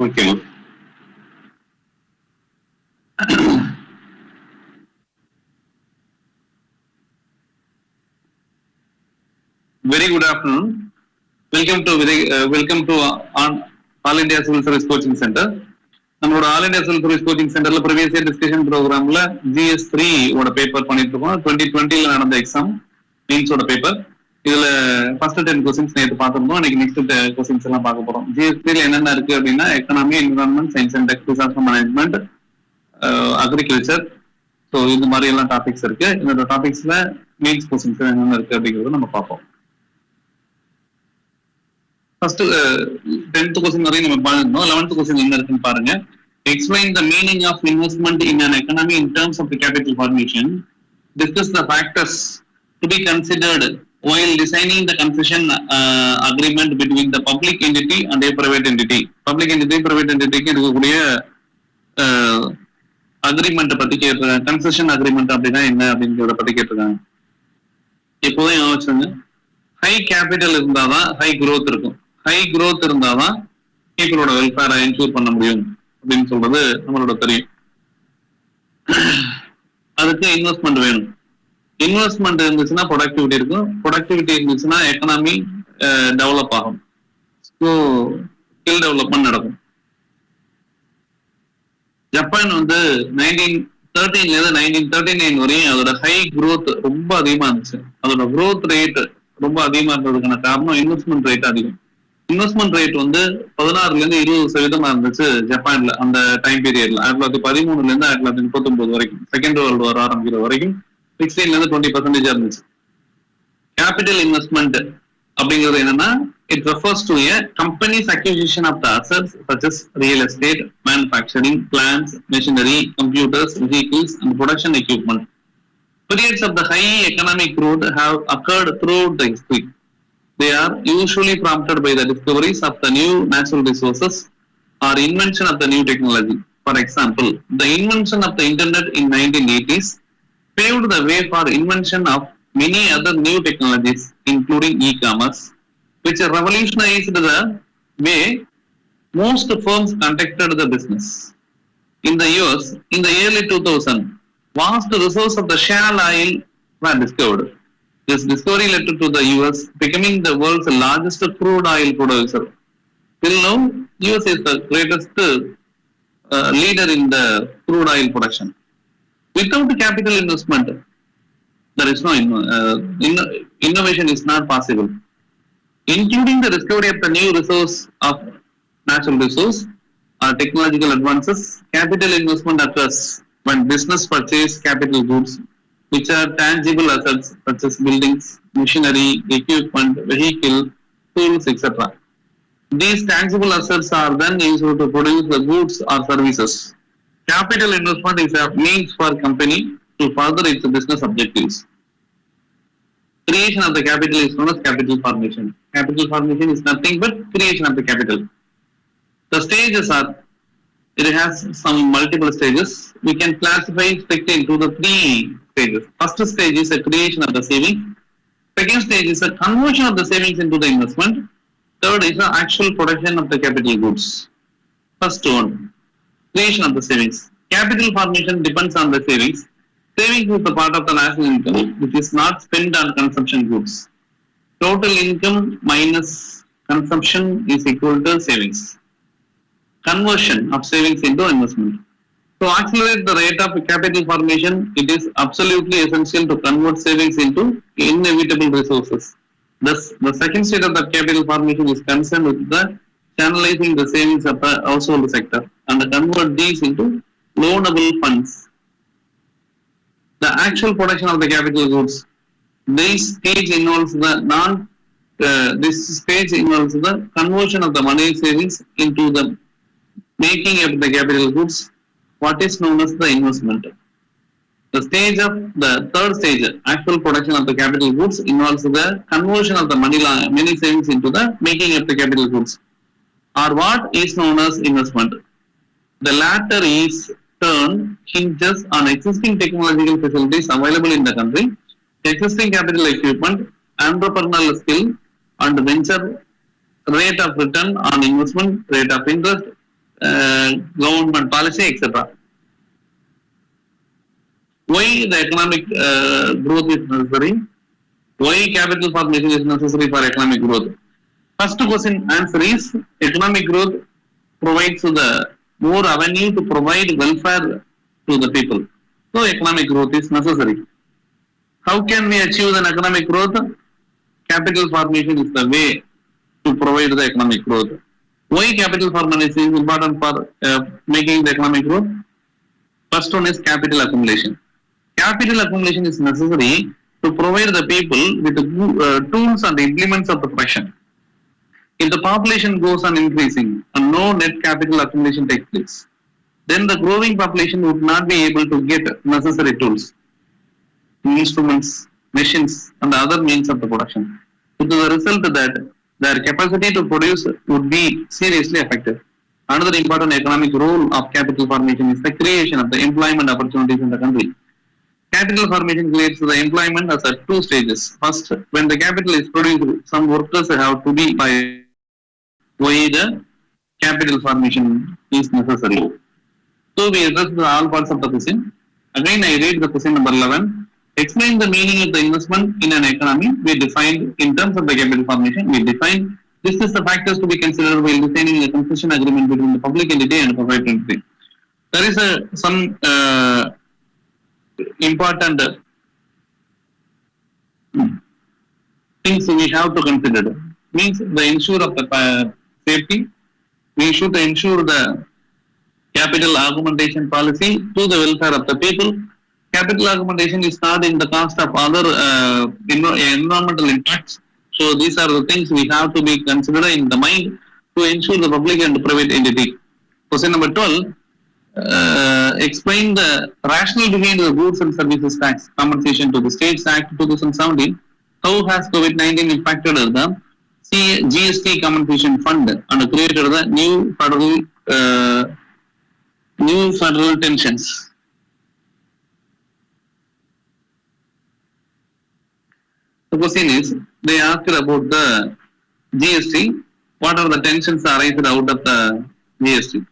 Okay. Very good afternoon. Welcome to All India Civil Service Coaching Center. நம்மளோட all India civil service coaching சென்டர்ல previous year discussion ப்ரோக்ராம்ல GS3 ஓட paper பண்ணிட்டு இருக்கோம். 2020 நடந்த exam மெயின்ஸோட paper. இதுல ஃபர்ஸ்ட் 10 கொஸ்டின்ஸ் நேற்று பார்த்துருந்தோம். இன்னைக்கு நெக்ஸ்ட் கொஸ்டின்ஸ் எல்லாம் பார்க்க போறோம். GS3ல என்னென்ன இருக்கு அப்படின்னா economy, environment, science and tech, disaster management, agriculture, so இந்த மாதிரி எல்லாம் டாபிக்ஸ் இருக்கு. இந்த டாபிக்ஸ்ல மெயின்ஸ் கொஸ்டின்ஸ் என்னென்ன இருக்கு அப்படிங்கிறத நம்ம பார்ப்போம். ஃபர்ஸ்ட் 10th கொஸ்டின் வரையும் நம்ம பார்த்துருந்தோம். 11th கொஸ்டின் என்ன இருக்குன்னு பாருங்க. Explain the meaning of investment in an economy in terms of the capital formation. Discuss the factors to be considered while designing the concession agreement between the public entity and a private entity. Public entity, private entity க்கு இருக்கக்கூடிய agreement பத்தி கேட்டிருக்காங்க. Concession agreement அப்படின்னா என்ன அப்படிங்கிறத பத்தி கேட்டிருக்காங்க. எப்போதும் யோசிச்சுங்க, ஹை கேபிட்டல் இருந்தாதான் ஹை குரோத் இருக்கும். ஹை குரோத் இருந்தாதான் பீப்புளோட வெல்ஃபேரை என்ஷூர் பண்ண முடியும் அப்படின்னு சொல்றது நம்மளோட தெரியும். அதுக்கு இன்வெஸ்ட்மெண்ட் வேணும். இன்வெஸ்ட்மெண்ட் இருந்துச்சுன்னா ப்ரொடக்டிவிட்டி இருக்கும். ப்ரொடக்டிவிட்டி இருந்துச்சுன்னா எக்கனாமி டெவலப் ஆகும். ஸோ ஸ்கில் டெவலப்மெண்ட் நடக்கும். ஜப்பான் 1913 1939 வரையும் அதோட ஹை குரோத் ரொம்ப அதிகமா இருந்துச்சு. அதோட குரோத் ரேட் ரொம்ப அதிகமா இருந்ததுக்கான காரணம் இன்வெஸ்ட்மெண்ட் ரேட் அதிகம். இன்வெஸ்ட்மெண்ட் ரேட் 16% இருந்துச்சு ஜப்பான்ல அந்த டைம் பீரியட்ல. 1913 1939 வரைக்கும், செகண்ட் வேர்ல்டு வார் ஆரம்பிக்கிற வரைக்கும் 16-20% இருந்துச்சு. கேபிட்டல் இன்வெஸ்ட்மெண்ட் அப்படிங்கிறது என்னன்னா, it refers to a company's acquisition of the assets such as real estate, manufacturing, plants, machinery, computers, vehicles, and production equipment. Periods of the high economic growth have occurred throughout the history. They are usually prompted by the discoveries of the new natural resources or invention of the new technology. For example, the invention of the internet in 1980s paved the way for invention of many other new technologies, including e-commerce, which revolutionized the way most firms conducted the business. In the US, in the early 2000s, vast resources of the shale oil were discovered. This discovery led to the US becoming the world's largest crude oil producer. Till now, US is the greatest leader in the crude oil production. Without capital investment, there is no innovation is not possible. Including the discovery of the new resource of natural resource or technological advances, capital investment occurs when business purchase capital goods, which are tangible assets such as buildings, machinery, equipment, vehicle, tools, etc. These tangible assets are then used to produce the goods or services. Capital investment is a means for company to further its business objectives. Creation of the capital is known as capital formation. Capital formation is nothing but creation of the capital. The stages are, it has some multiple stages. We can classify it into the 3 stages. First stage is the creation of the savings. Second stage is the conversion of the savings into the investment. Third is the actual production of the capital goods. First one, creation of the savings. Capital formation depends on the savings. Savings is the part of the national income which is not spent on consumption goods. Total income minus consumption is equal to savings. Conversion of savings into investment. To accelerate the rate of capital formation, it is absolutely essential to convert savings into inevitable resources. Thus, the second stage of the capital formation is concerned with the channelizing the savings of the household sector and convert these into loanable funds. The actual production of the capital goods. This stage involves the conversion of the money savings into the making of the capital goods, what is known as the investment. The third stage, actual production of the capital goods, involves the conversion of the money savings into the making of the capital goods, or what is known as investment. The latter is hinges on existing technological facilities available in the country, existing capital equipment, entrepreneurial skill, and venture rate of return on investment, rate of interest, government policy, etc. Why the economic growth is necessary? Why capital formation is necessary for economic growth? First question answer is economic growth provides the more avenue to provide welfare to the people. So economic growth is necessary. How can we achieve an economic growth? Capital formation is the way to provide the economic growth. Why capital formation is important for making the economic growth? First one is capital accumulation. Capital accumulation is necessary to provide the people with the tools and implements of the production. If the population goes on increasing and no net capital accumulation takes place, then the growing population would not be able to get necessary tools, instruments, machines, and other means of the production. With the result that their capacity to produce would be seriously affected. Another important economic role of capital formation is the creation of the employment opportunities in the country. Capital formation creates the employment as at two stages. First, when the capital is produced, some workers have to be by why the capital formation is necessary. So we address all parts of the question. Again, I read the question number 11. Explain the meaning of the investment in an economy. We defined in terms of the capital formation. We defined this is the factors to be considered while designing a concession agreement between the public entity and the private entity. There is some important things we have to consider. Means the ensure of the safety. We should ensure the capital augmentation policy to the welfare of the people. Capital augmentation is not in the cost of other environmental impacts. So these are the things we have to be considered in the mind to ensure the public and private entity. Question number 12. Explain the rationale behind the goods and services tax compensation to the States Act 2017. How has COVID-19 impacted the GST compensation fund and created the new federal tensions? The question is, they asked about the GST. What are the tensions arising out of the GST?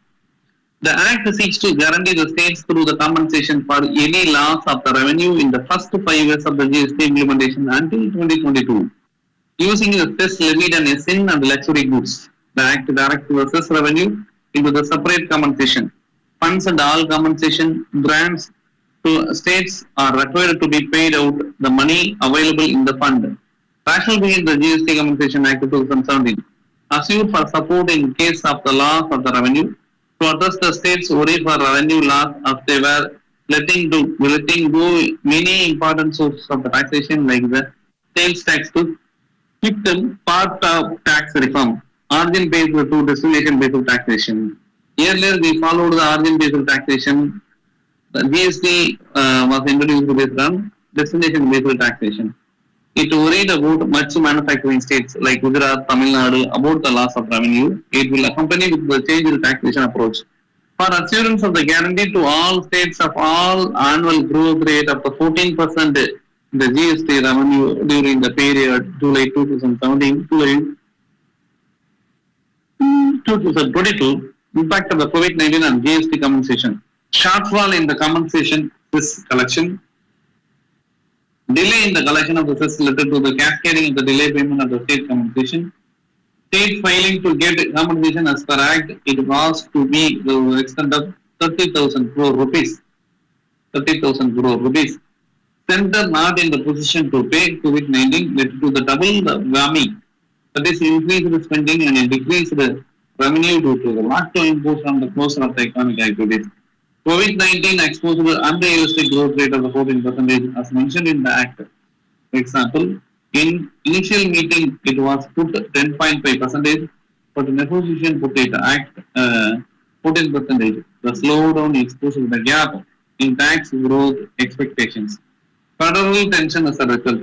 The Act seeks to guarantee the states through the compensation for any loss of the revenue in the first 5 years of the GST implementation until 2022. Using the cess levied on sin and luxury goods, the Act directs the cess revenue into the separate compensation. Funds and all compensation grants to states are required to be paid out the money available in the fund. Rationale behind the GST Compensation Act 2017 assured for support in case of the loss of the revenue, to address the states' worry for revenue loss as they were letting go many important sources of the taxation like the sales tax to keep them part of tax reform, origin based to destination based taxation. Earlier we followed the origin based taxation. The GST was introduced based on destination based taxation. It worried about much manufacturing states like Gujarat, Tamil Nadu about the loss of revenue. It will accompany with the change in taxation approach. For assurance of the guarantee to all states of all annual growth rate of the 14% the GST revenue during the period July 2017 to 2022, impact of the COVID-19 and GST compensation. Shortfall in the compensation cess collection. Delay in the collection of the cess related to the cascading of the delay payment of the state compensation. State failing to get compensation as per Act, it was to be the extent of 30,000 crore rupees. 30,000 crore rupees. Center not in the position to pay COVID-19 led to the double the whammy. That is increased the spending and decreased the revenue due to the lockdown imposed on the closure of the economic activities. COVID-19 exposed the unrealistic growth rate of the 14% as mentioned in the Act. For example, in initial meeting it was put 10.5%, but the negotiation put it Act 14%. The slowdown exposed the gap in tax growth expectations. Federal tension as a result.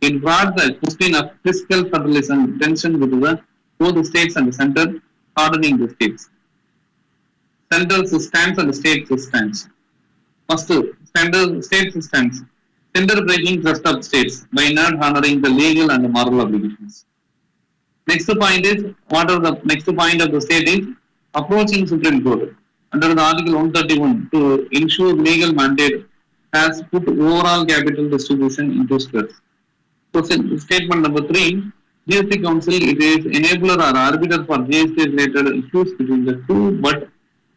It brought the question of fiscal federalism tension with both the states and the center, hardening the states. Central stance and the state stance. First, state stance. Center breaking trust of states by not honoring the legal and the moral obligations. Next point is, what are the next point of the state is approaching Supreme Court under the Article 131 to ensure legal mandate has put overall capital distribution into stress. So, statement number three, GST Council it is enabler or arbiter for GST related issues between the two, but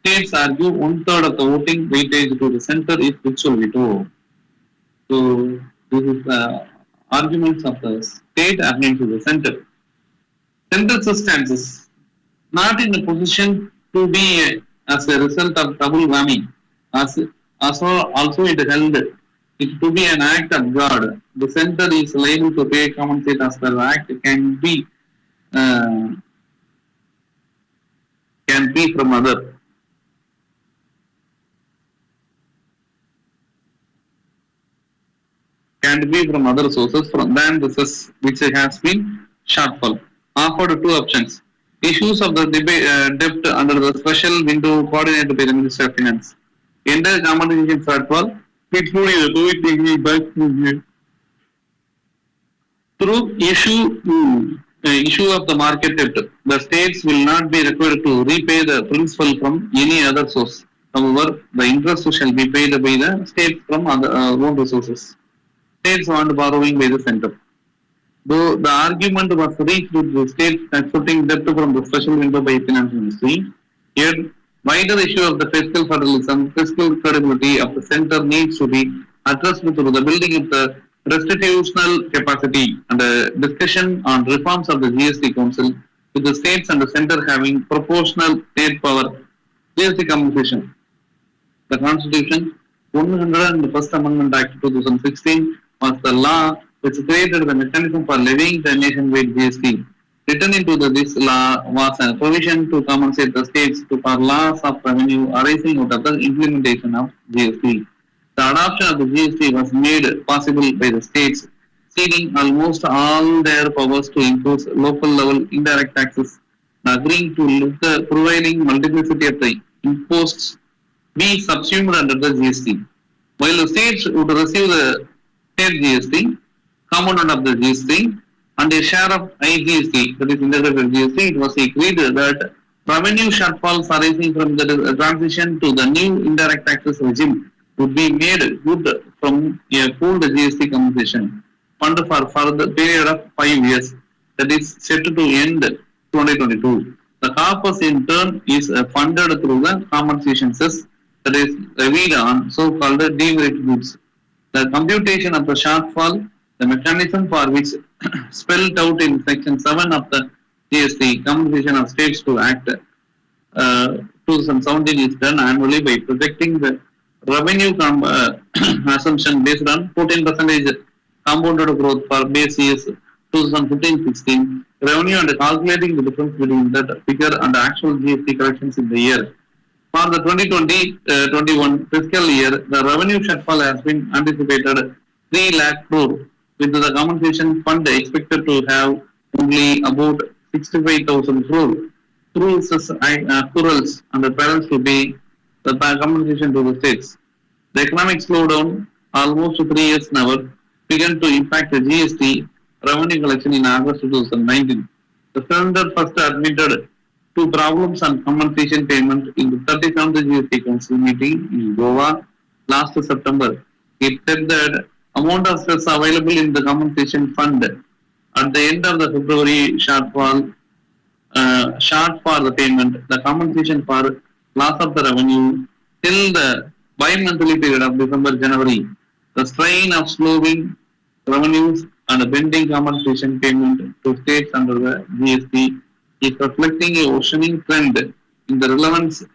states argue one-third of the voting weightage to the center is virtual veto. So this is the arguments of the state against the center. Center stances not in a position to be as a result of double whammy, as also it held it to be an act of God. The center is liable to pay compensate as the act uh, can be from other. Can be from other sources than the cess which has been shortfall. Offered two options. Issues of the debt under the special window coordinated by the Minister of Finance. Entire compensation shortfall, including the COVID-19 back through issue of the market debt. The states will not be required to repay the principal from any other source. However, the interest shall be paid by the states from other own resources. States want borrowing by the center. Though the argument was reached with the states accepting debt from the special window by finance ministry, yet wider issue of the fiscal federalism, fiscal credibility of the center needs to be addressed through the building of the restitutional capacity and the discussion on reforms of the GST Council with the states and the center having proportional state power. GST compensation. The Constitution 101st Amendment Act 2016 was the law which created the mechanism for levying the nationwide GST. Written into this law was a provision to compensate the states for loss of revenue arising out of the implementation of GST. The adoption of the GST was made possible by the states ceding almost all their powers to impose local level indirect taxes, agreeing to lift the prevailing multiplicity of the imposts be subsumed under the GST. While the states would receive the state GST, component of the GST, and a share of IGST, that is integrated GST, it was agreed that revenue shortfalls arising from the transition to the new indirect taxes regime would be made good from a pooled GST compensation fund for the period of 5 years, that is set to end 2022. The corpus in turn is funded through the compensation cess that is levied on so-called demerit goods. The computation of the shortfall, the mechanism for which spelled out in section 7 of the GST Compensation of States to Act 2017 is done annually by projecting the revenue assumption based on 14% compounded growth for base years 2015-16 revenue and calculating the difference between that figure and the actual GST collections in the year. For the 2020-21 fiscal year, the revenue shortfall has been anticipated 3 lakh crore, with the compensation fund expected to have only about 65,000 crore through accruals and the parents to pay the compensation to the states. The economic slowdown, almost 3 years now, began to impact the GST revenue collection in August 2019. The center first admitted two problems on compensation payment in the 37th GST Council meeting in Goa last September. It said that amount of stress available in the compensation fund at the end of the February shortfall short for the payment, the compensation for loss of the revenue till the bi-monthly period of December-January. The strain of slowing revenues and pending compensation payment to states under the GST is reflecting a worsening trend in the reliance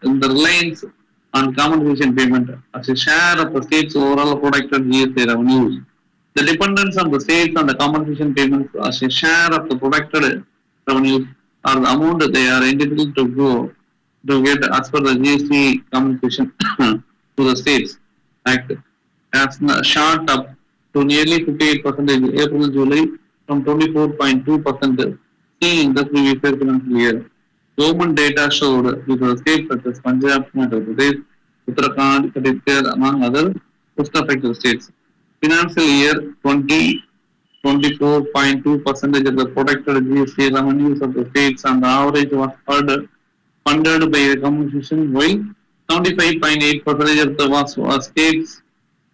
on compensation payment as a share of the state's overall projected GST revenues. The dependence on the states on the compensation payments as a share of the projected revenues or the amount that they are entitled to go to get as per the GST compensation to the states Act has shot up to nearly 58% in April-July from 24.2% seen in the previous financial year. Government data showed with the states such as Punjab, Madhya Pradesh, Uttarakhand, Chhattisgarh, among other post-affected states. Financial year 24.2% of the protected GST revenues of the states and the average was heard funded by the compensation, while 75.8% of the was states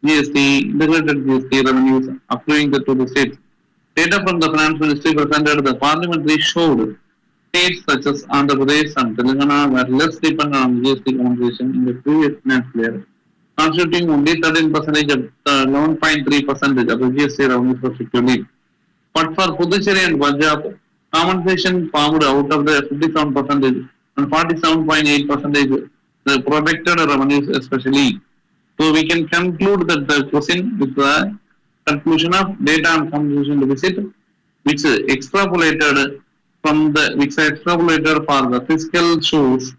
GST, integrated GST revenues accruing to the states. Data from the Finance Ministry presented the parliamentary showed states such as Andhra Pradesh and Telangana were less dependent on GST compensation in the previous financial year, constituting only 13% of 11.3% of the GST revenues respectively. But for Puducherry and Punjab, compensation formed out of the 57% and 47.8% the projected revenues especially. So we can conclude that the question with the conclusion of data and compensation deficit, which extrapolated for the fiscal shows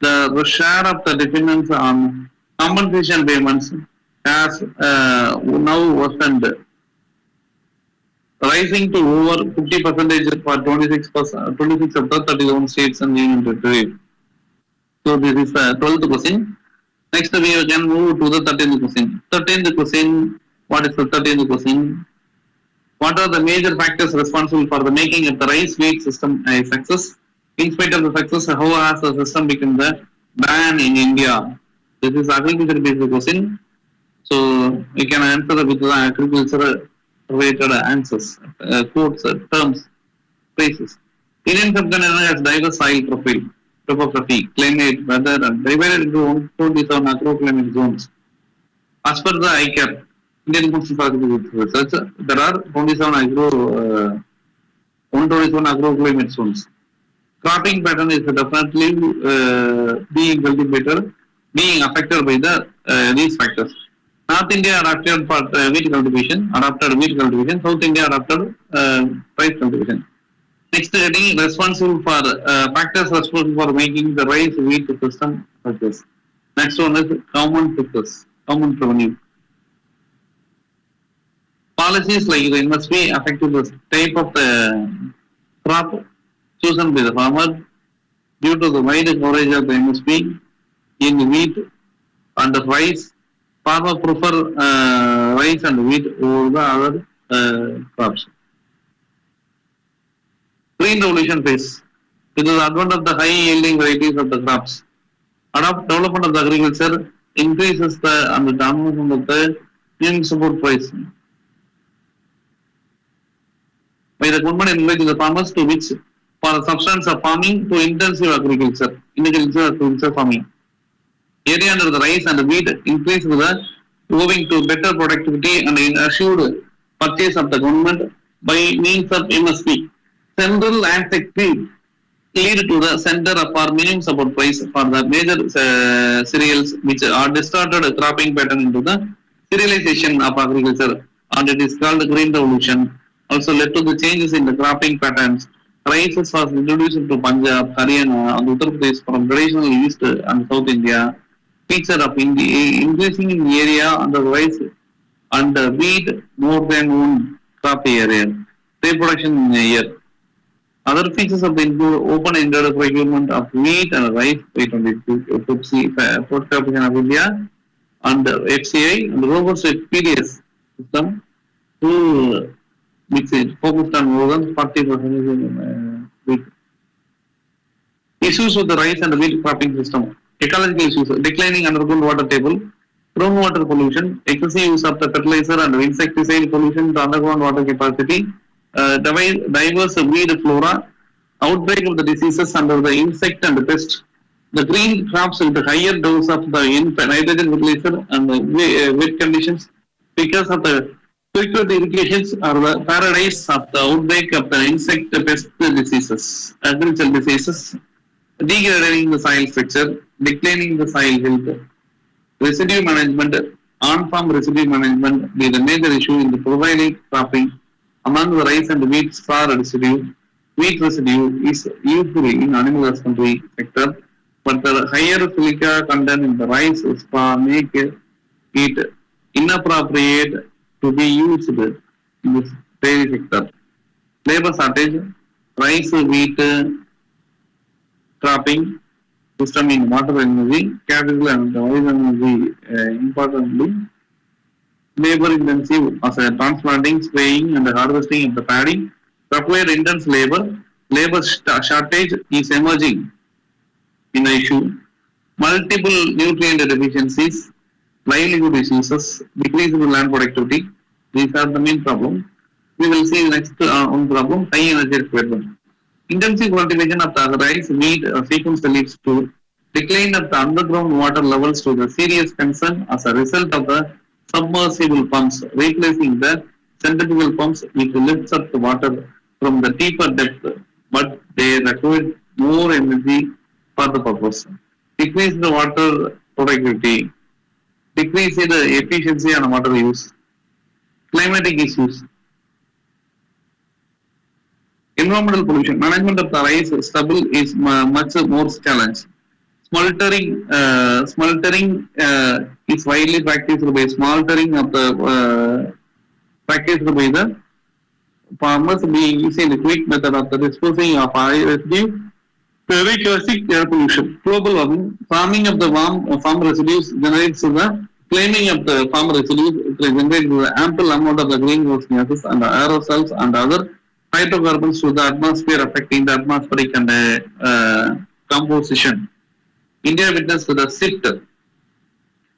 the share of the dependence on compensation payments has now worsened, rising to over 50% for 26 of the 31 states and union territory. So this is the 12th question. Next we can move to the 13th question. 13th question, what is the 13th question? What are the major factors responsible for the making of the rice wheat system a success? In spite of the success, how has the system become the ban in India? This is agriculture based question. So we can answer with the agriculture related answers, quotes, terms, phrases. Indian subcontinent has diverse soil profile, topography, climate, weather, and divided into 127 agroclimate zones. As per the ICAP, Indian Council for Agricultural Research, there are 127 agroclimate zones. Cropping pattern is definitely being affected by these factors. North India adapted for wheat cultivation. South India adapted rice cultivation. Next heading, responsible for factors responsible for making the rice wheat system success. Next one is common revenue. Policies like the MSP affected the type of the crop chosen by the farmer due to the wide coverage of the MSP in wheat and rice. Farmer prefer rice and wheat over the other crops. Green revolution phase. It is the advent of the high yielding varieties of the crops. Development of the agriculture increases the dominance of the minimum support price. By the government encourages the farmers to switch for the substance of farming to intensive agriculture farming. Area under the rice and the wheat increased moving to better productivity and assured purchase of the government by means of MSP. Central and sector lead to the center of our minimum support price for the major cereals which are distorted cropping pattern into the cerealization of agriculture, and it is called the green revolution. Also led to the changes in the cropping patterns. Rice was introduced into Punjab, Haryana, and Uttar Pradesh from traditional East and South India. Feature of increasing in area under rice and wheat more than one crop area. Reproduction in a year. Other features of the open-ended procurement of wheat and rice by 22 Fourth Corporation of India and FCI and robust PDS system which is focused on more than 40% in wheat. Issues with the rice and wheat cropping system. Ecological issues, declining underground water table, groundwater pollution, excessive use of the fertilizer and insecticide pollution to underground water capacity, diverse weed flora, outbreak of the diseases under the insect and the pest, the green crops with the higher dose of the nitrogen fertilizer and the wet conditions because of the frequent irrigations are the paradise of the outbreak of the insect pest diseases, agricultural diseases, degrading the soil structure, declining the soil health, residue management, on-farm residue management be the major issue in the prolific cropping. Among the rice and wheat straw residue, wheat residue is usually in animal husbandry sector, but the higher silica content in the rice straw make it inappropriate to be used in this dairy sector. Labor shortage, rice, wheat, cropping system in water energy, capital and oil energy importantly. Labor intensive as a transplanting, spraying and harvesting of the paddy require intense labor. Labor shortage is emerging in the issue. Multiple nutrient deficiencies, livelihood issues, decrease in land productivity. These are the main problem. We will see next one problem, high energy requirement. Intensive cultivation of the rice, wheat, sequence leads to decline of the underground water levels to the serious concern as a result of the submersible pumps replacing the centrifugal pumps which lifts up the water from the deeper depth, but they require more energy for the purpose. Decrease the water productivity, decrease the efficiency and water use. Climatic issues. Environmental pollution. Management of the rice stubble is much more challenged. Smeltering is widely practiced by smeltering of the practiced by the farmers being using the quick method of the disposing of oil residue to classic air pollution. Global warming. Farming of the farm residues generates the claiming of the farm residues generates the ample amount of the greenhouse gases and the aerosols and other hydrocarbons to the atmosphere, affecting the atmospheric and composition. India witnessed the shift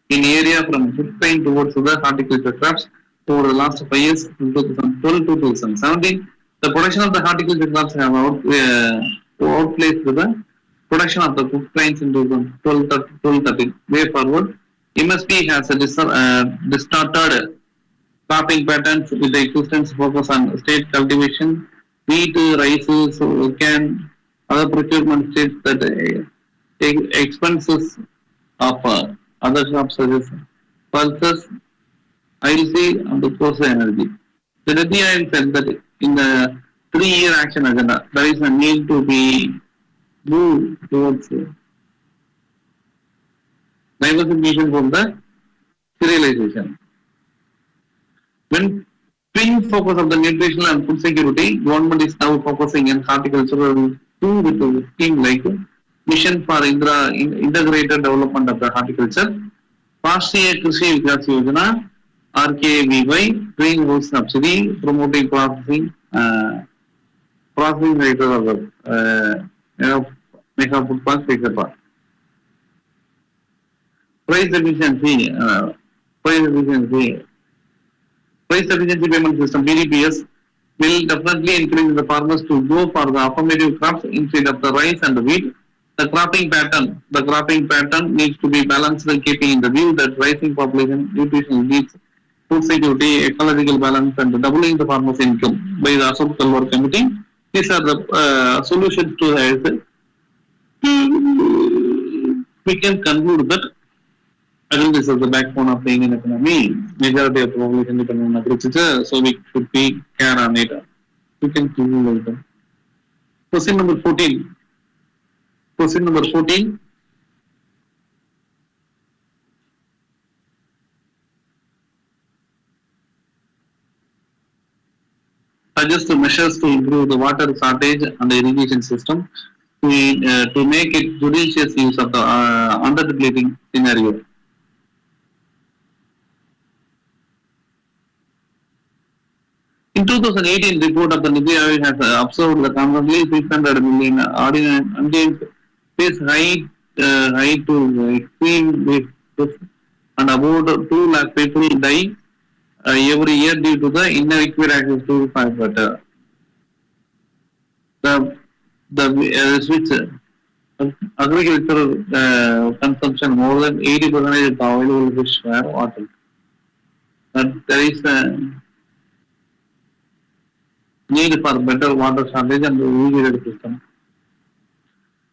in area from food grain towards the horticulture crops over the last 5 years, 2012 to 2017. The production of the horticulture crops have outplaced the production of the food grains in 2012-13. Way forward, MSP has a distorted cropping patterns with the existence focus on state cultivation, wheat, rice, can other procurement states that expenses of other crops such as pulses, oilseed, and of course energy. The Nidhi Ayon said that in the 3-year action agenda, there is a need to be moved towards diversification from the serialization. When twin focus of the nutritional and food security, government is now focusing on horticultural too with a scheme like Mission for Integrated Development of the Horticulture, Rashtriya Krishi Vikas Yojana, RKVY, Greenhouse Subsidy, promoting processing rate of mega food parks, etc. Price efficiency payment system (BDPS) will definitely encourage the farmers to go for the affirmative crops instead of the rice and the wheat. The cropping pattern needs to be balanced, keeping in the view that rising population, nutritional needs, food security, ecological balance, and doubling the farmers' income by the Ashok Talwar Committee. These are the solutions to this. We can conclude that I think this is the backbone of the Indian economy. Majority of the population depend on agriculture, so we should be care on it. We can conclude later. Question number 14. Suggest measures to improve the water shortage and the irrigation system to make it judicious use of the under depleting scenario. In 2018 report of the Nidhi Ayon has observed that constantly 600 million Indians face high to extreme and about 2 lakh people die every year due to the inadequate access to fresh water. The switch agricultural consumption more than 80% of available fish were water. But there is a need for better water shortage and irrigated system.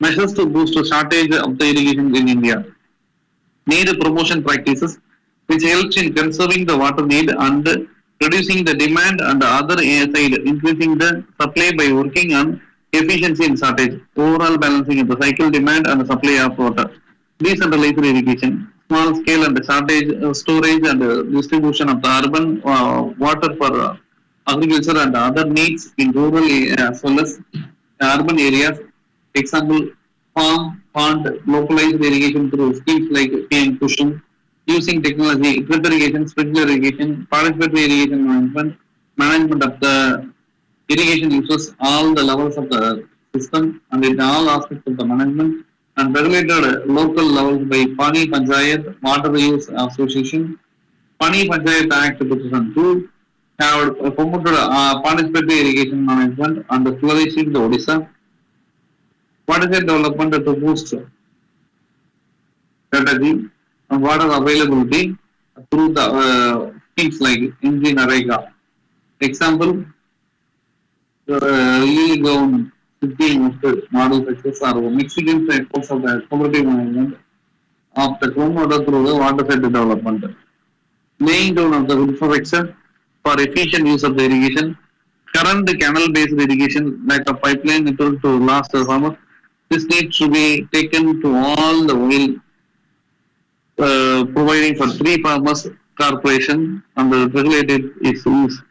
Measures to boost the shortage of the irrigation in India. Need promotion practices which helps in conserving the water need and reducing the demand, and the other side increasing the supply by working on efficiency in shortage, overall balancing of the cycle demand and the supply of water. Decentralized irrigation, small scale and shortage storage and distribution of the urban water for agriculture and other needs in rural as well as urban areas. Example, farm, pond, localized irrigation through schemes like PM Kusum, using technology, drip irrigation, sprinkler irrigation, participatory irrigation management of the irrigation uses all the levels of the system and in all aspects of the management, and regulated local levels by Pani Panchayat Water Use Association. Pani Panchayat Act 2002 have promoted participatory irrigation management and flourishing the Odisha. Watershed development to boost strategy and water availability through the things like Engine Arega. Example, really government 15 model success are Mexican efforts of the cooperative management of the groundwater through the watershed development. Laying down of the infrastructure for efficient use of the irrigation, current canal-based irrigation like a pipeline network to last farmers. This needs to be taken to all the while providing for three farmers corporation and the regulated its use.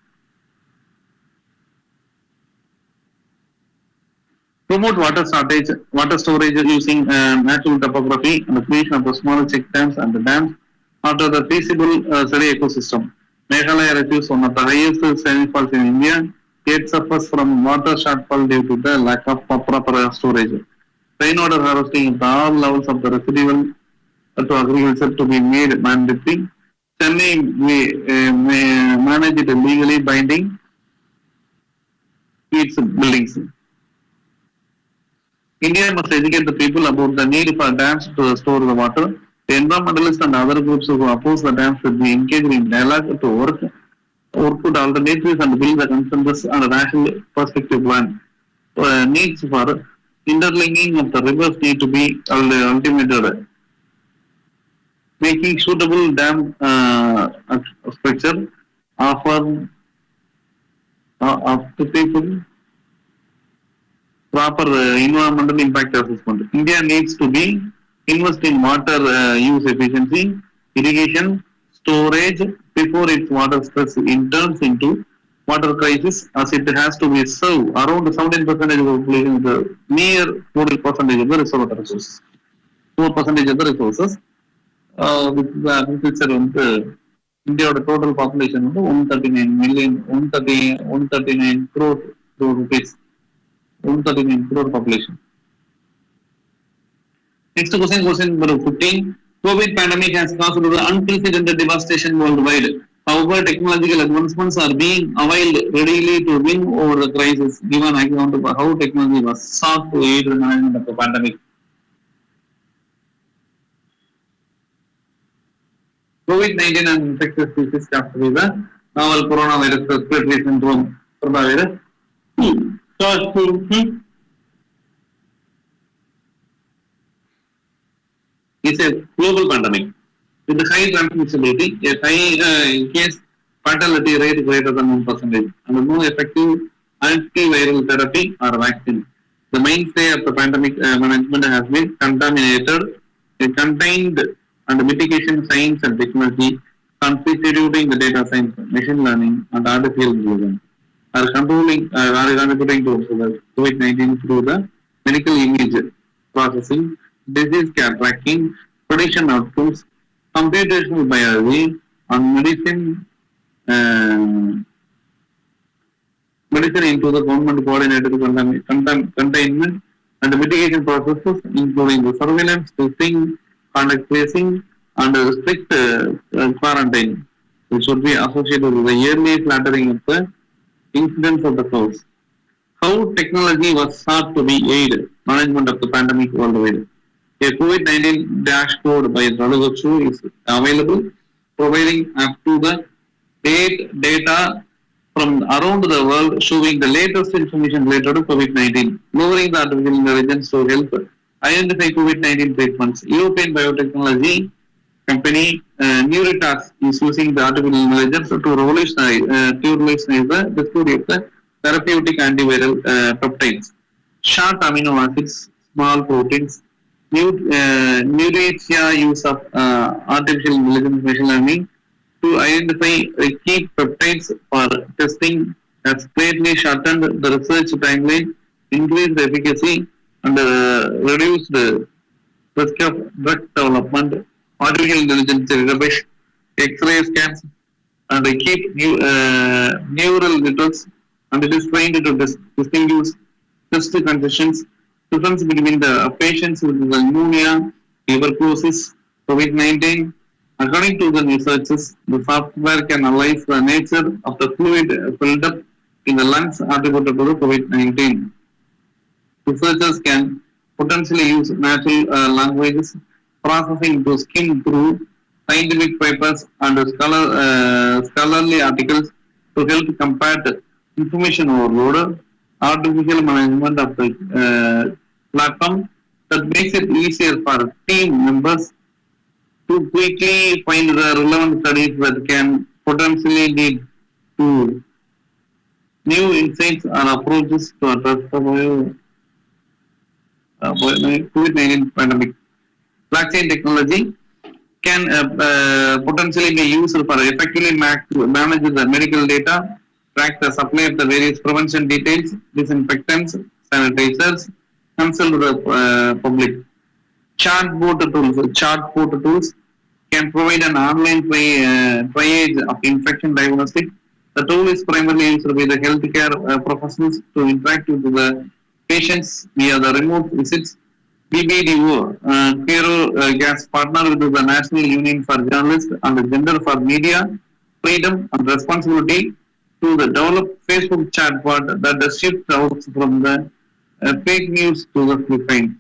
Promote water storage using natural topography and the creation of the smaller check dams and the dams after the feasible steady ecosystem. Meghalaya receives one of the highest rainfalls in India, yet suffers from water shortfall due to the lack of proper storage. Rainwater harvesting at all levels of the residual to agriculture to be made mandatory. Chennai may manage it legally binding its buildings. India must educate the people about the need for dams to store the water. The environmentalists and other groups who oppose the dams should be engaged in dialogue to output alternatives and build the consensus and a rational perspective plan. Needs for interlinking of the rivers need to be ultimated. Making suitable dam structure offer to people proper environmental impact assessment. India needs to be invest in water use efficiency, irrigation, storage before its water stress turns into water crisis, as it has to be served around 17% of the population, the near 40% of the resources. 4% of the resources. With the agriculture India total population 139 million, 139 crore rupees, 139 crore population. Next question number 15. COVID pandemic has caused unprecedented devastation worldwide. However, technological advancements are being availed readily to win over the crisis, given account of how technology was sought to aid the management of the pandemic. COVID-19 and infectious disease caused by the novel coronavirus respiratory syndrome coronavirus. It's a global pandemic with a high transmissibility, a high case fatality rate greater than 1%, and no effective antiviral therapy or vaccine. The mainstay of the pandemic management has been contained and mitigation science and technology, constituting the data science, machine learning, and artificial intelligence are contributing towards the COVID-19 through the medical image processing, disease care tracking, prediction outcomes, computational biology, and medicine into the government coordinated containment and mitigation processes, including the surveillance, testing, contact tracing, and strict quarantine, which should be associated with the early flattering of the incidence of the curves. How technology was sought to be aid management of the pandemic worldwide. A COVID-19 dashboard by WHO is available, providing up to the date data from around the world showing the latest information related to COVID-19, lowering the artificial intelligence to help identify COVID-19 treatments. European biotechnology company Neuritas is using the artificial intelligence to revolutionize the discovery of the therapeutic antiviral peptides, short amino acids, small proteins. Neuritia use of artificial intelligence machine learning to identify key peptides for testing has greatly shortened the research timeline, increased the efficacy, and reduced the risk of drug development. Artificial intelligence rubbish, X-ray scans, and keep neural networks, and it is trained to distinguish test conditions, difference between the patients with the pneumonia, tuberculosis, COVID-19. According to the researchers, the software can analyze the nature of the fluid filled up in the lungs attributed to the COVID-19. Researchers can potentially use natural languages processing to skim through scientific papers and scholarly articles to help combat information overload, artificial management of the platform that makes it easier for team members to quickly find the relevant studies that can potentially lead to new insights or approaches to address the COVID-19 pandemic. Blockchain technology can potentially be used for effectively manage the medical data, track the supply of the various prevention details, disinfectants, sanitizers, consult the public. Chatbot tools can provide an online triage of infection diagnostic. The tool is primarily used by the healthcare professionals to interact with the patients via the remote visits. BBDO, Cairo Gas partner with the National Union for Journalists and the Gender for Media Freedom and Responsibility to the develop Facebook chatbot that the shift out from the fake news to the campaign.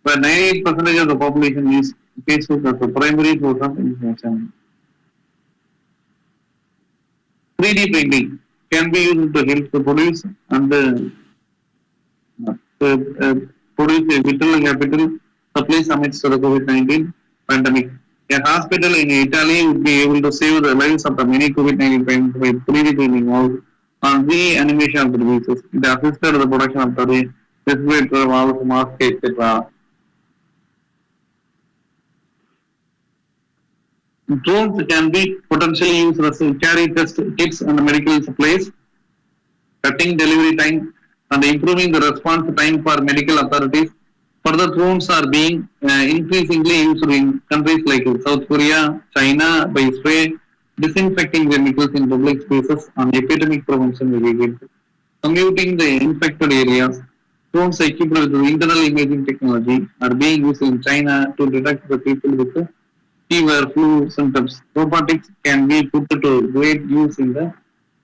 Where 98% of the population use Facebook as the primary source of information. 3D printing can be used to help to produce and produce a vital capital supplies amidst the COVID-19 pandemic. A hospital in Italy would be able to save the lives of the many COVID-19 patients by 3D printing on reanimation of the diseases. It assisted the production of the respirator, valves, masks, etc. Drones can be potentially used as carry test kits and medical supplies, cutting delivery time and improving the response time for medical authorities. Further, drones are being increasingly used in countries like South Korea, China by spray disinfecting chemicals in public spaces and epidemic prevention related. Commuting the infected areas, drones equipped with internal imaging technology are being used in China to detect the people with fever, flu symptoms. Robotics can be put to great use in the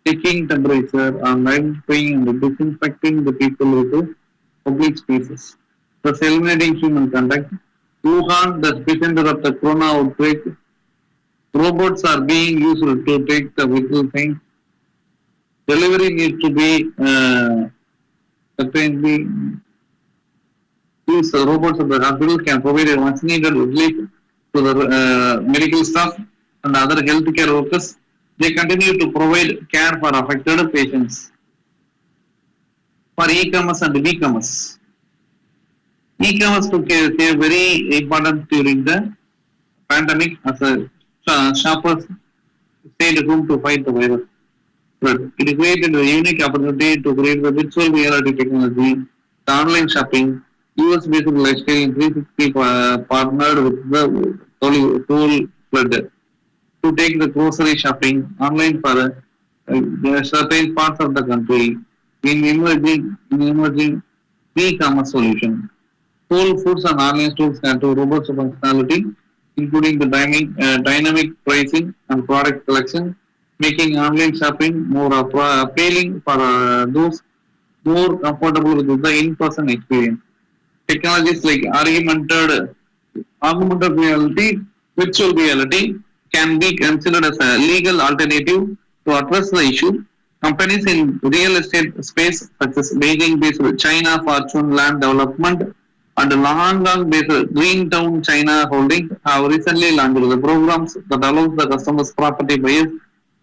checking temperature and identifying and disinfecting the people with public spaces. Thus eliminating human contact. Wuhan, the epicenter of the corona outbreak, robots are being used to take the vital things. Delivery needs to be certainly these robots of the hospital can provide a much needed relief to the medical staff and other healthcare workers. They continue to provide care for affected patients. For e-commerce and e-commerce. E-commerce took a very important during the pandemic as a shoppers stayed home to fight the virus. But it created a unique opportunity to create the virtual reality technology, the online shopping, US-based lifestyle 360 partnered with the whole flood to take the grocery shopping online for certain parts of the country in emerging e-commerce solution. Whole foods and online stores can do robust functionality, including the dynamic pricing and product selection, making online shopping more appealing for those more comfortable with the in-person experience. Technologies like augmented reality, virtual reality can be considered as a legal alternative to address the issue. Companies in real estate space such as Beijing-based China Fortune Land Development and Hong Kong-based Greentown China Holdings have recently launched the programs that allows the customers' property buyers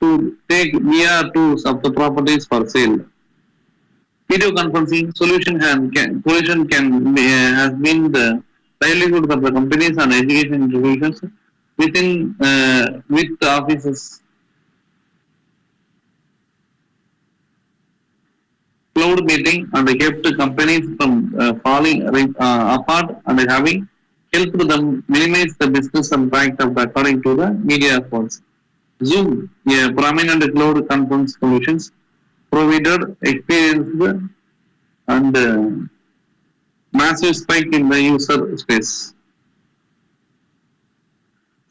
to take VR tours of the properties for sale. Video conferencing solution has been the livelihood of the companies and education institutions with the offices. Cloud meeting and kept companies from falling apart and having helped them minimize the business impact of according to the media reports. Zoom, a prominent cloud conference solutions, provided experienced and massive spike in the user space.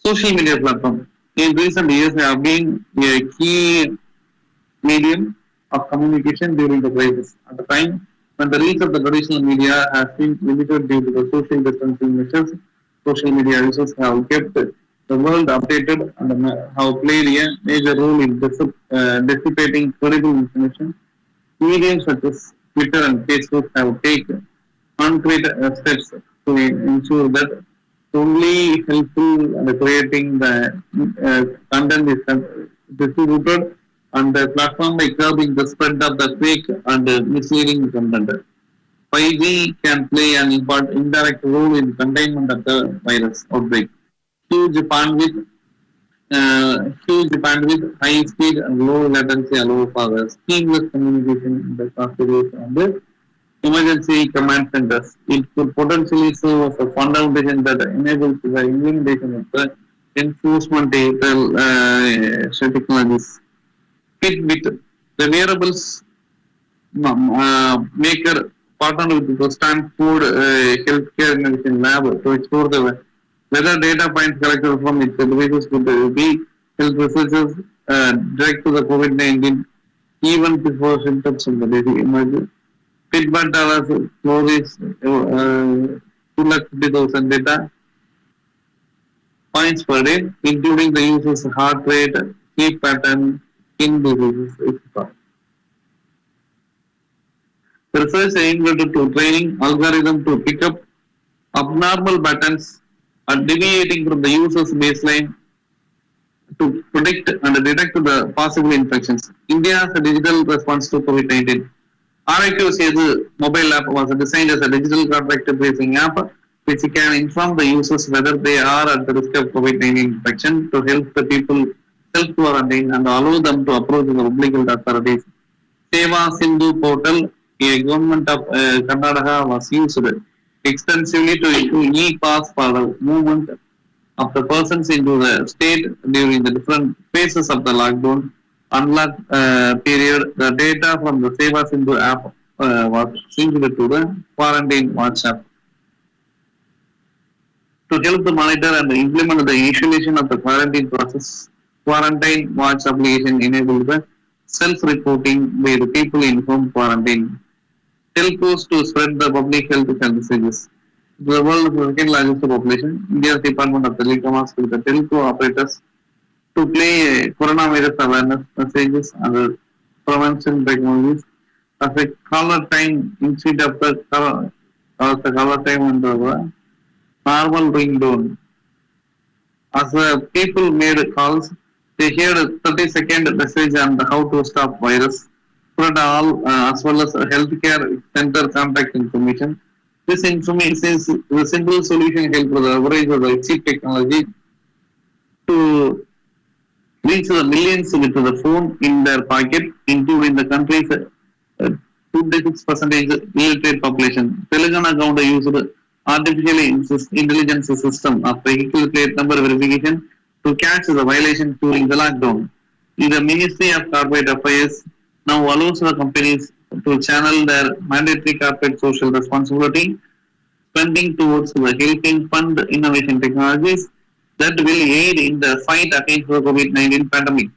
Social media platform. In recent years, have been a key medium of communication during the crisis. At the time, when the reach of the traditional media has been limited due to the social distancing measures, social media users have kept the world updated and have played a major role in dissipating credible information. Mediums such as Twitter and Facebook have taken concrete steps to ensure that only helpful and creating the content is distributed on the platform by curbing the spread of the fake and misleading content. 5G can play an indirect role in containment of the virus outbreak. Huge bandwidth, high speed and low latency allow for the seamless communication in the hospitals and the emergency command centers. It could potentially serve as a foundation that enables the implementation of the enforcement technologies. Fitbit, the wearables maker, partnered with the Stanford Healthcare Innovation Lab to explore the whether data points collected from its devices could be help researchers direct to the COVID-19 even before symptoms of the disease emerge. Fitbit has stories 250,000 data points per day, including the user's heart rate, sleep pattern, skin diseases, etc. The research aimed to training algorithm to pick up abnormal patterns and deviating from the user's baseline to predict and detect the possible infections. India's digital response to COVID-19. RIQ mobile app was designed as a digital contact tracing app which can inform the users whether they are at the risk of COVID-19 infection to help the people self-quarantine and allow them to approach the public health authorities. Seva Sindhu portal, a government of Karnataka, was used extensively to issue e-pass for the movement of the persons into the state during the different phases of the lockdown unlock period. The data from the Seva Sindhu app was synced to the quarantine watch app. To help the monitor and implement the initiation of the quarantine process, quarantine watch application enabled the self-reporting by the people in home quarantine. Telcos to spread the public health messages. The world's second largest population, India's Department of Telecom asked the telco operators to play coronavirus awareness messages and prevention technologies as a caller time instead of the caller time on the normal ringtone. As people made calls, they heard a 30-second message on how to stop virus, spread all as well as healthcare center contact information. This information is the simple solution help the leverage of the cheap technology to reach the millions with the phone in their pocket, including the country's 26% illiterate population. Telangana government used artificial intelligence system of vehicle plate number verification to catch the violation during the lockdown. The Ministry of Corporate Affairs now allows the companies to channel their mandatory corporate social responsibility spending towards the helping fund innovation technologies that will aid in the fight against the COVID-19 pandemic.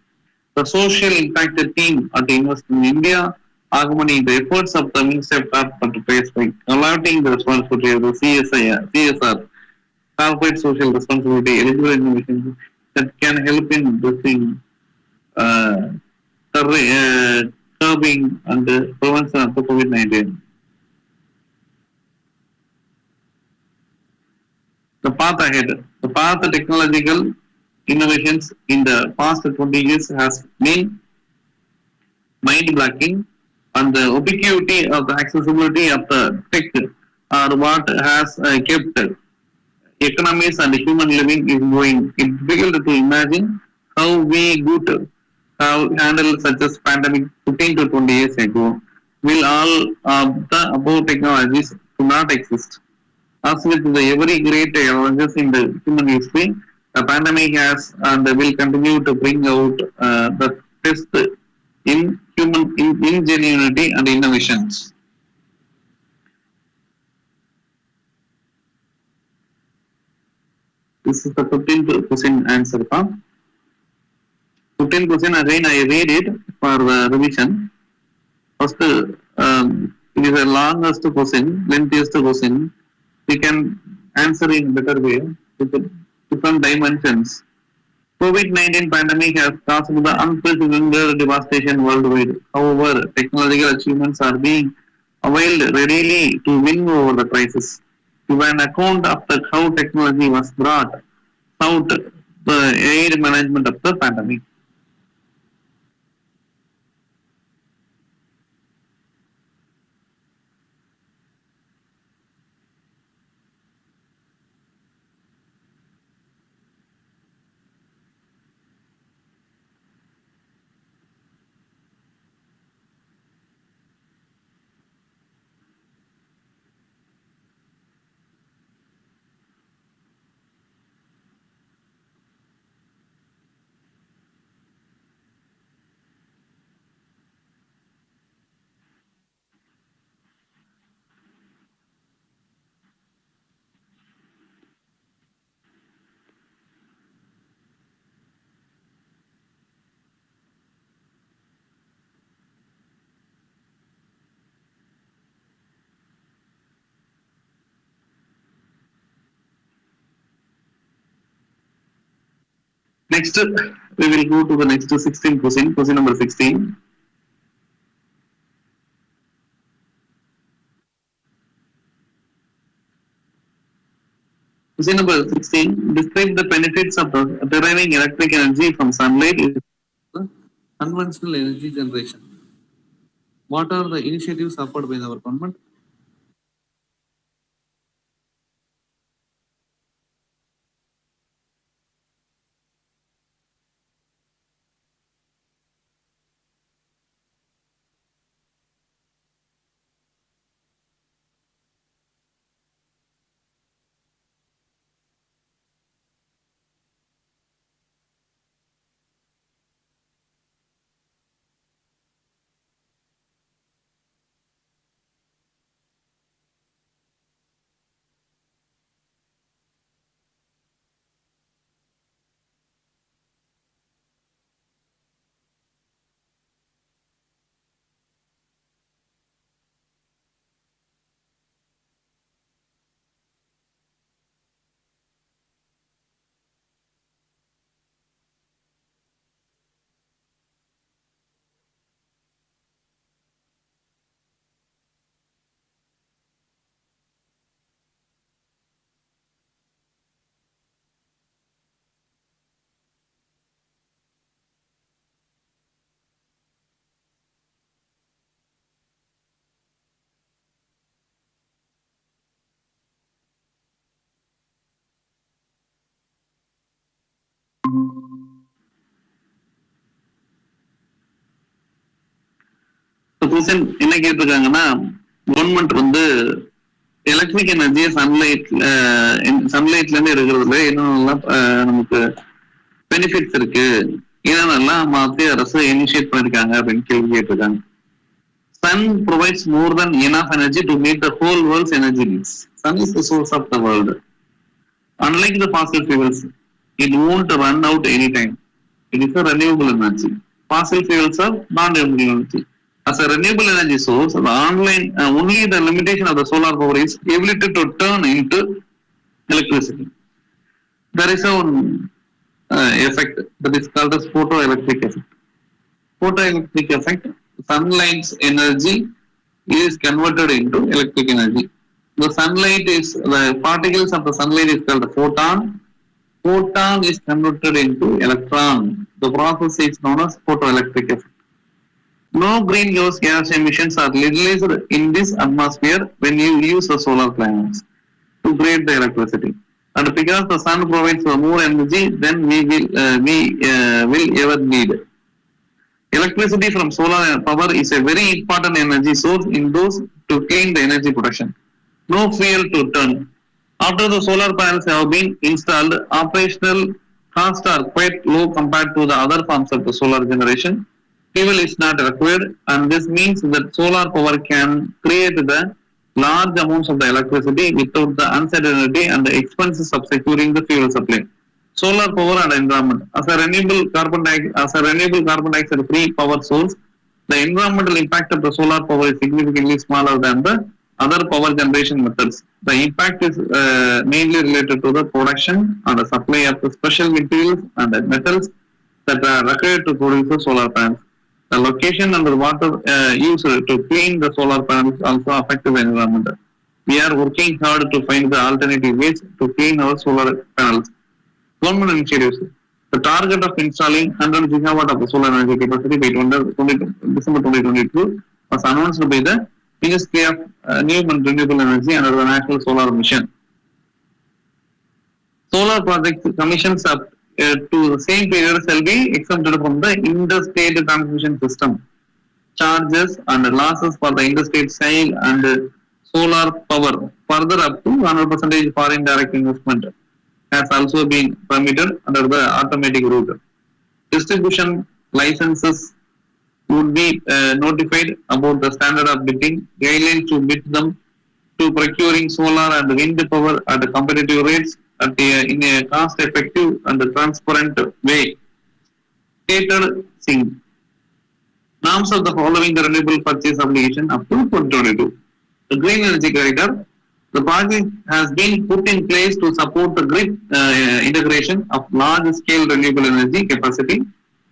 The social impact team at Invest in India augmenting the efforts of the Ministry of Corporate Affairs by allotting the responsibility of the CSR, corporate social responsibility, eligible innovation that can help in addressing curbing and prevention of the COVID-19. The path ahead. The path of technological innovations in the past 20 years has been mind-blowing, and the ubiquity of the accessibility of the tech are what has kept economies and human living is going. It's difficult to imagine how we could have handled such a pandemic 15 to 20 years ago. Will all of the above technologies do not exist? As with the every great challenges in the human history, the pandemic has and will continue to bring out the test in human ingenuity and innovations. This is the 15th question answer. 15th question again I read it for revision. First, it is the longest question, lengthiest question. We can answer in better way with different dimensions. COVID-19 pandemic has caused the unprecedented devastation worldwide. However, technological achievements are being availed readily to win over the crisis. Give an account of how technology was brought out the aid management of the pandemic. Next, we will go to the next 16 question, question number 16. Question number 16, describe the benefits of deriving electric energy from sunlight is conventional energy generation. What are the initiatives offered by our government? Question என்ன கேட்டிருக்காங்கன்னா, government வந்து electric எனர்ஜியை சன்லைட்ல இருந்து எடுக்கிறதுல என்னென்னலாம் நமக்கு benefits இருக்கு, என்னென்னலாம் மத்திய அரசு இனிஷியேட் பண்ணிருக்காங்க அப்படின்னு கேள்வி கேட்டிருக்காங்க. Sun provides more than enough energy to meet the whole world's energy needs. Sun is the source of the world. Unlike the fossil fuels, it won't run out anytime. It is a renewable energy. Fossil fuels are non-renewable energy. As a renewable energy source, only the limitation of the solar power is ability to turn into electricity. There is an effect that is called as photoelectric effect. Photoelectric effect, sunlight's energy is converted into electric energy. The particles of the sunlight is called the photon. Photon is converted into electron. The process is known as photoelectric effect. No greenhouse gas emissions are released in this atmosphere when you use the solar panels to create the electricity. And because the sun provides more energy than we will ever need. Electricity from solar power is a very important energy source in those to claim the energy production. No fuel to turn. After the solar panels have been installed, operational costs are quite low compared to the other forms of the solar generation. Fuel is not required, and this means that solar power can create the large amounts of the electricity without the uncertainty and the expenses of securing the fuel supply. Solar power and environment. As a renewable carbon dioxide free power source, the environmental impact of the solar power is significantly smaller than the other power generation methods. The impact is mainly related to the production and the supply of the special materials and the metals that are required to produce the solar panels. The location and the water used to clean the solar panels also affect the environment. We are working hard to find the alternative ways to clean our solar panels. Government initiatives. The target of installing 100 gigawatt of the solar energy capacity by December 2022 was announced by the Ministry of New and Renewable Energy under the National Solar Mission. Solar projects commissions up to the same period shall be exempted from the interstate transmission system charges and losses for the interstate sale and solar power. Further up to 100% foreign direct investment has also been permitted under the automatic route. Distribution licenses would be notified about the standard of bidding, guidelines to bid them to procuring solar and wind power at competitive rates in a cost-effective and transparent way. Stated Singh. Norms of the following the renewable purchase obligation up to 2022. The Green Energy Corridor. The project has been put in place to support the grid integration of large-scale renewable energy capacity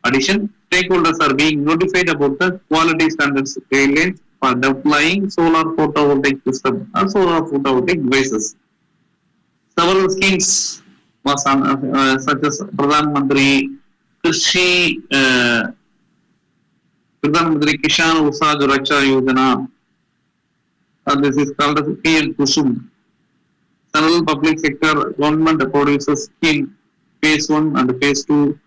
addition. Stakeholders are being notified about the quality standards guidelines for deploying solar photovoltaic system or solar photovoltaic devices. Several schemes was such as Pradhan Mantri Krishi, Pradhan Mantri Kishan Urja Raksha Yojana. This is called as PM Kusum. Several public sector government produces scheme phase 1 and phase 2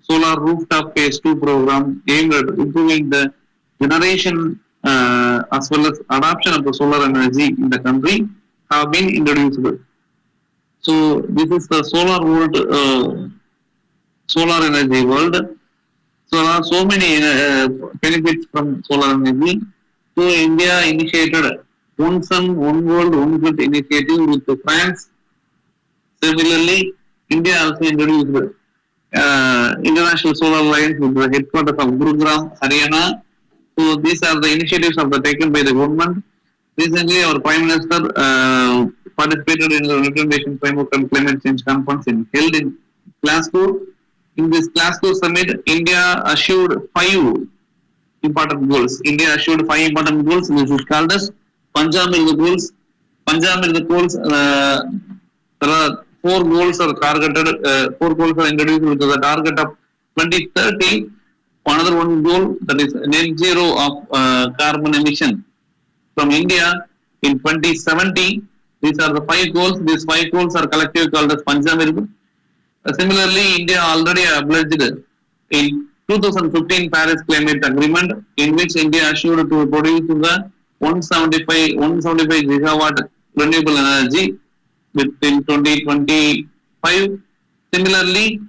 solar rooftop phase 2 program aimed at improving the generation as well as adoption of the solar energy in the country have been introduced. So this is the solar world, solar energy world. So there are so many benefits from solar energy. So India initiated One Sun, One World, One Grid initiative with France. Similarly, India also introduced International Solar Alliance with the headquarters of Gurugram, Haryana. So these are the initiatives of the taken by the government. Recently, our Prime Minister participated in the United Nations Framework on Climate Change Conference held in Glasgow. In this Glasgow summit, India assured 5 important goals. India assured 5 important goals. This is called as Panjamil goals. Panjamil goals. There are 4 goals are targeted. 4 goals are introduced with the target of 2030. Another one goal, that is net zero of carbon emission from India in 2070. These are the 5 goals. These 5 goals are collectively called as Panjamil. Similarly, India already obliged in 2015 Paris Climate Agreement, in which India assured to produce the 175 gigawatt renewable energy within 2025. Similarly,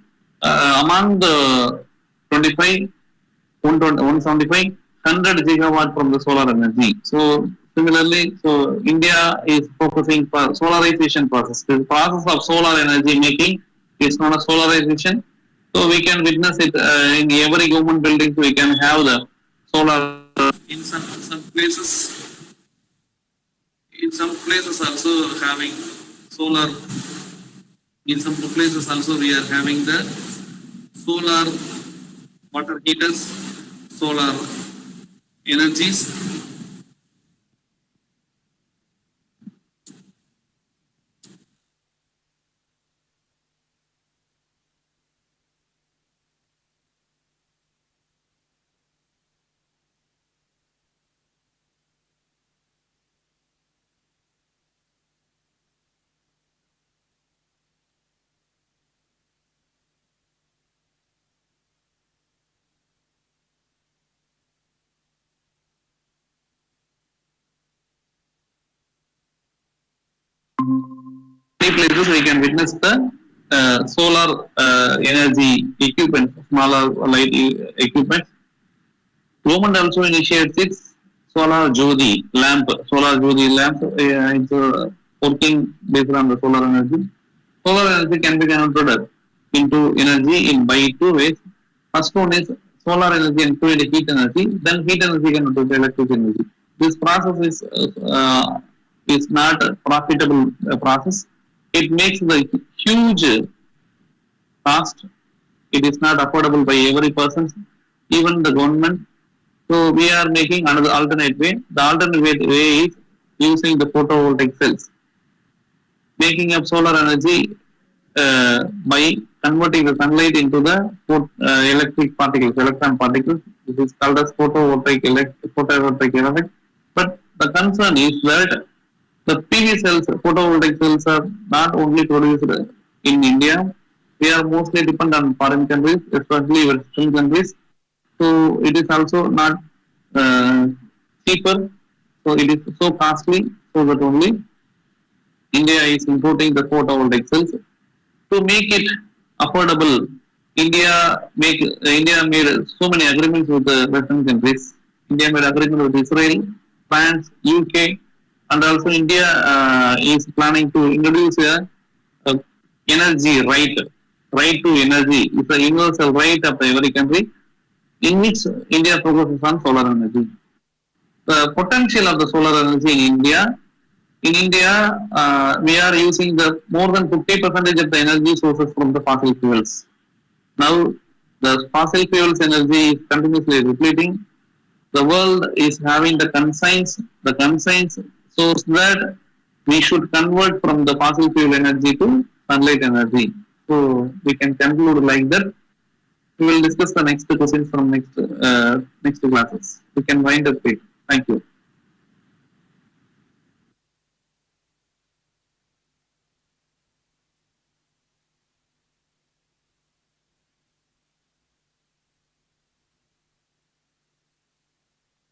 among the 175, 100 gigawatt from the solar energy. So similarly, so India is focusing for solarization process. The process of solar energy making is known as solarization. So we can witness it in every government building. We can have the solar in some places. In some places also having solar. In some places also we are having the solar water heaters, solar energies. Many places we can witness the solar energy equipment, smaller light equipment. Government also initiates its solar Jyoti lamp. Solar Jyoti lamp is working based on the solar energy. Solar energy can be converted into energy in by two ways. First one is solar energy into heat energy. Then heat energy converted to electric energy. This process is not a profitable process. It makes the huge cost. It is not affordable by every person, even the government. So we are making another alternate way. The alternate way is using the photovoltaic cells, making up solar energy by converting the sunlight into the electric particles, electron particles. This is called as photovoltaic effect. But the concern is that the PV cells, photovoltaic cells, are not only produced in India. We are mostly dependent on foreign countries, especially Western countries. So it is also not uh, cheaper. So it is so costly. So that only India is importing the photovoltaic cells to make it affordable. India made so many agreements with the Western countries. India made agreement with Israel, France, UK, and also India is planning to introduce a energy right to energy. It's a universal right of every country, in which India focuses on solar energy. The potential of the solar energy in India, we are using the more than 50% of the energy sources from the fossil fuels. Now, the fossil fuels energy is continuously depleting. The world is having the conscience source that we should convert from the fossil fuel energy to sunlight energy. So we can conclude like that. We will discuss the next questions from next classes. We can wind up it. Thank you.